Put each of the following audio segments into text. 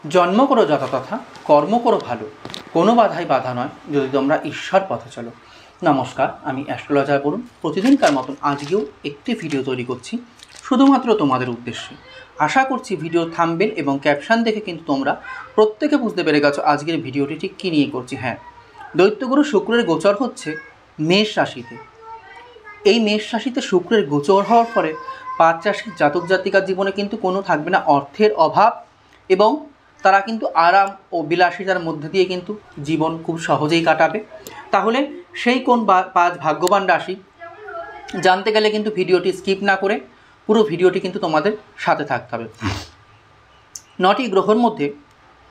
জন্ম করো যথাতথা, কর্ম করো ভালো, কোনো বাধাই বাধা নয় যদি তোমরা ঈশ্বর পথে চলো। নমস্কার, আমি অ্যাস্ট্রোলজার বরুণ। প্রতিদিনকার মতন আজকেও একটি ভিডিও তৈরি করছি শুধুমাত্র তোমাদের উদ্দেশ্যে। আশা করছি ভিডিওর থাম্বনেল এবং ক্যাপশন দেখে কিন্তু তোমরা প্রত্যেকে বুঝতে পেরে গেছো আজকের ভিডিওটি ঠিক কী নিয়ে করছি। হ্যাঁ, দৈত্যগুরু শুক্রের গোচর হচ্ছে মেষ রাশিতে। এই মেষ রাশিতে শুক্রের গোচর হওয়ার ফলে 5 রাশির জাতক জাতিকার জীবনে কিন্তু কোনো থাকবে না অর্থের অভাব, এবং তারা কিন্তু আরাম ও বিলাসিতার মধ্যে দিয়ে কিন্তু জীবন খুব সহজেই কাটাবে। তাহলে সেই কোন 5 ভাগ্যবান রাশি জানতে গেলে কিন্তু ভিডিওটি স্কিপ না করে পুরো ভিডিওটি কিন্তু তোমাদের সাথে থাকতে হবে। 9টি গ্রহের মধ্যে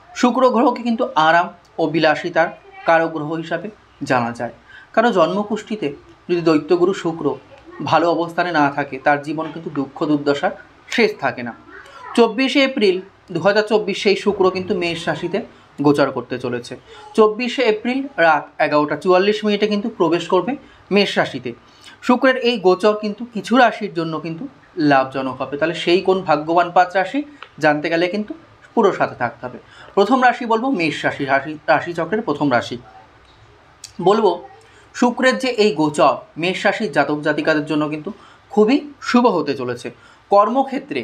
শুক্র গ্রহকে কিন্তু আরাম ও বিলাসিতার কারক গ্রহ হিসাবে জানা যায়। কারণ জন্মকুষ্ঠিতে যদি দৈত্যগুরু শুক্র ভালো অবস্থানে না থাকে, তার জীবন কিন্তু দুঃখ দুর্দশার শেষ থাকে না। 24শে এপ্রিল 2024 সেই শুক্র কিন্তু মেষ রাশিতে গোচর করতে চলেছে। 24শে এপ্রিল রাত 11:44 কিন্তু প্রবেশ করবে মেষ রাশিতে। শুক্রের এই গোচর কিন্তু কিছু রাশির জন্য কিন্তু লাভজনক হবে। তাহলে সেই কোন ভাগ্যবান 5 রাশি জানতে গেলে কিন্তু পুরো সাথে থাকতে হবে। প্রথম রাশি বলবো মেষ রাশি, রাশিচক্রের প্রথম রাশি বলবো শুক্রের যে এই গোচর মেষ রাশির জাতক জাতিকাদের জন্য কিন্তু খুবই শুভ হতে চলেছে। কর্মক্ষেত্রে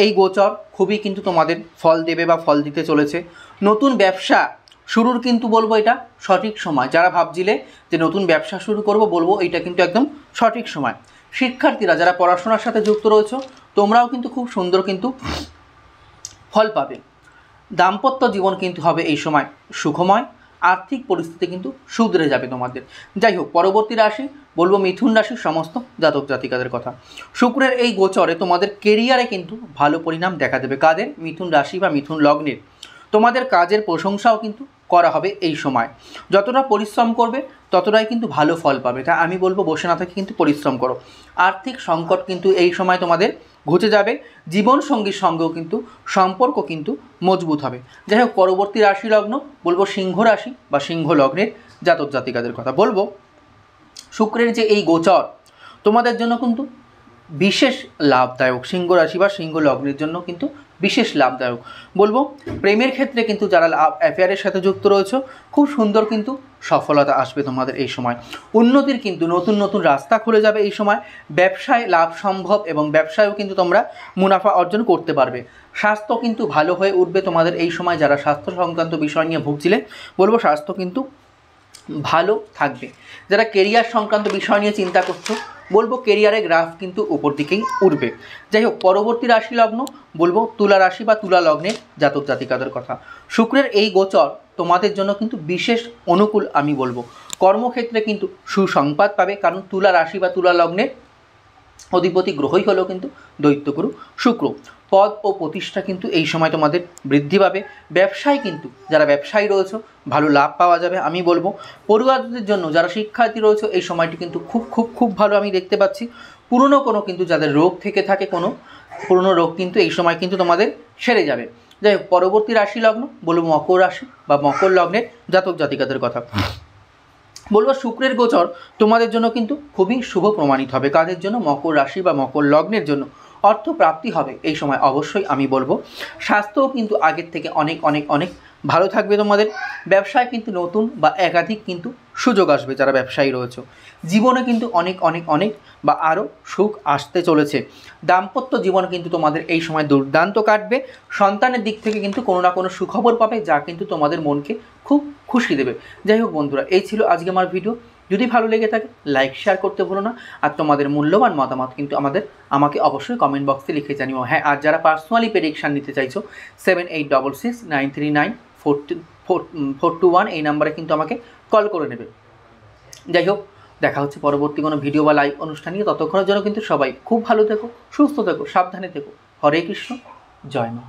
এই গোচর খুবই কিন্তু তোমাদের ফল দেবে বা ফল দিতে চলেছে। নতুন ব্যবসা শুরুর কিন্তু বলবো এটা সঠিক সময়। যারা ভাবছিলে যে নতুন ব্যবসা শুরু করব, বলবো এটা কিন্তু একদম সঠিক সময়। শিক্ষার্থীরা যারা পড়াশোনার সাথে যুক্ত রয়েছে, তোমরাও কিন্তু খুব সুন্দর কিন্তু ফল পাবে। দাম্পত্য জীবন কিন্তু হবে এই সময় সুখময়। আর্থিক পরিস্থিতি কিন্তু সুধরে যাবে তোমাদের। যাই হোক, পরবর্তী রাশি বলবো মিথুন রাশির সমস্ত জাতক জাতিকাদের কথা। শুক্রের এই গোচরে তোমাদের কেরিয়ারে কিন্তু ভালো পরিণাম দেখা দেবে। কাদের? মিথুন রাশি বা মিথুন লগ্নের। তোমাদের কাজের প্রশংসাও কিন্তু করা হবে এই সময়। যতটা পরিশ্রম করবে ততটাই কিন্তু ভালো ফল পাবে। তা আমি বলবো বসে না থেকে কিন্তু পরিশ্রম করো। আর্থিক সংকট কিন্তু এই সময় তোমাদের ঘুচে যাবে। জীবনসঙ্গীর সঙ্গেও কিন্তু সম্পর্ক কিন্তু মজবুত হবে। যাই হোক, পরবর্তী রাশি লগ্ন বলবো সিংহ রাশি বা সিংহ লগ্নের জাতক জাতিকাদের কথা। বলবো শুক্রের যে এই গোচর তোমাদের জন্য কিন্তু বিশেষ লাভদায়ক। সিংহ রাশি বা সিংহ লগ্নের জন্য কিন্তু বিশেষ লাভদায়ক। বলবো প্রেমের ক্ষেত্রে কিন্তু যারা অ্যাফেয়ারের সাথে যুক্ত রয়েছে, খুব সুন্দর কিন্তু সফলতা আসবে তোমাদের এই সময়। উন্নতির কিন্তু নতুন নতুন রাস্তা খুলে যাবে এই সময়। ব্যবসায় লাভ সম্ভব এবং ব্যবসায়ও কিন্তু তোমরা মুনাফা অর্জন করতে পারবে। স্বাস্থ্য কিন্তু ভালো হয়ে উঠবে তোমাদের এই সময়। যারা স্বাস্থ্য সংক্রান্ত বিষয় নিয়ে ভুগছিলে, বলবো স্বাস্থ্য কিন্তু ভালো থাকবে। যারা কেরিয়ার সংক্রান্ত বিষয় নিয়ে চিন্তা করছো, বলবো কেরিয়ারের গ্রাফ কিন্তু উপর দিকেই উঠবে। যাই হোক, পরবর্তী রাশি লগ্ন বলবো তুলা রাশি বা তুলা লগ্নের জাতক জাতিকাদের কথা। শুক্রের এই গোচর তোমাদের জন্য কিন্তু বিশেষ অনুকূল আমি বলবো। কর্মক্ষেত্রে কিন্তু সুসংবাদ পাবে, কারণ তুলা রাশি বা তুলা লগ্নের অধিপতি গ্রহই হলো কিন্তু দৈত্যগুরু শুক্র। পদ ও প্রতিষ্ঠা কিন্তু এই সময় তোমাদের বৃদ্ধি পাবে। ব্যবসায় কিন্তু যারা ব্যবসায়ী রয়েছে ভালো লাভ পাওয়া যাবে আমি বলবো। পড়ুয়াদের জন্য যারা শিক্ষার্থী রয়েছে এই সময়টি কিন্তু খুব ভালো আমি দেখতে পাচ্ছি। পুরনো কোনো কিন্তু যাদের রোগ থেকে থাকে, কোনো পুরনো রোগ কিন্তু এই সময় কিন্তু তোমাদের সেরে যাবে। যাই হোক, পরবর্তী রাশি লগ্ন বলবো মকর রাশি বা মকর লগ্নের জাতক জাতিকাদের কথা। বলবো শুক্রের গোচর তোমাদের জন্য কিন্তু খুবই শুভ প্রমাণিত হবে। কাদের জন্য? মকর রাশি বা মকর লগ্নের জন্য। অর্থ প্রাপ্তি হবে এই সময় অবশ্যই আমি বলবো। স্বাস্থ্যও কিন্তু আগের থেকে অনেক ভালো থাকবে তোমাদের। ব্যবসায় কিন্তু নতুন বা একাধিক কিন্তু সুযোগ আসবে যারা ব্যবসায়ী রয়েছে। জীবনে কিন্তু অনেক বা আরও সুখ আসতে চলেছে। দাম্পত্য জীবন কিন্তু তোমাদের এই সময় দুর্দান্ত কাটবে। সন্তানের দিক থেকে কিন্তু কোনো না কোনো সুখবর পাবে, যা কিন্তু তোমাদের মনকে খুব খুশি দেবে। যাই হোক বন্ধুরা, এই ছিল আজকে আমার ভিডিও। যদি ভালো লেগে থাকে লাইক শেয়ার করতে ভুলো না। আর তোমাদের মূল্যবান মতামত কিন্তু আমাকে অবশ্যই কমেন্ট বক্সে লিখে জানিও। হ্যাঁ, আর যারা পার্সোনালি প্রেডিকশান নিতে চাইছো 7866939421 এই নাম্বারে কিন্তু আমাকে কল করে নেবে। যাই হোক, দেখা হচ্ছে পরবর্তী কোনো ভিডিও বা লাইভ অনুষ্ঠান নিয়ে। ততক্ষণের জন্য কিন্তু সবাই খুব ভালো থেকো, সুস্থ থেকো, সাবধানে থেকো। হরে কৃষ্ণ, জয় মা।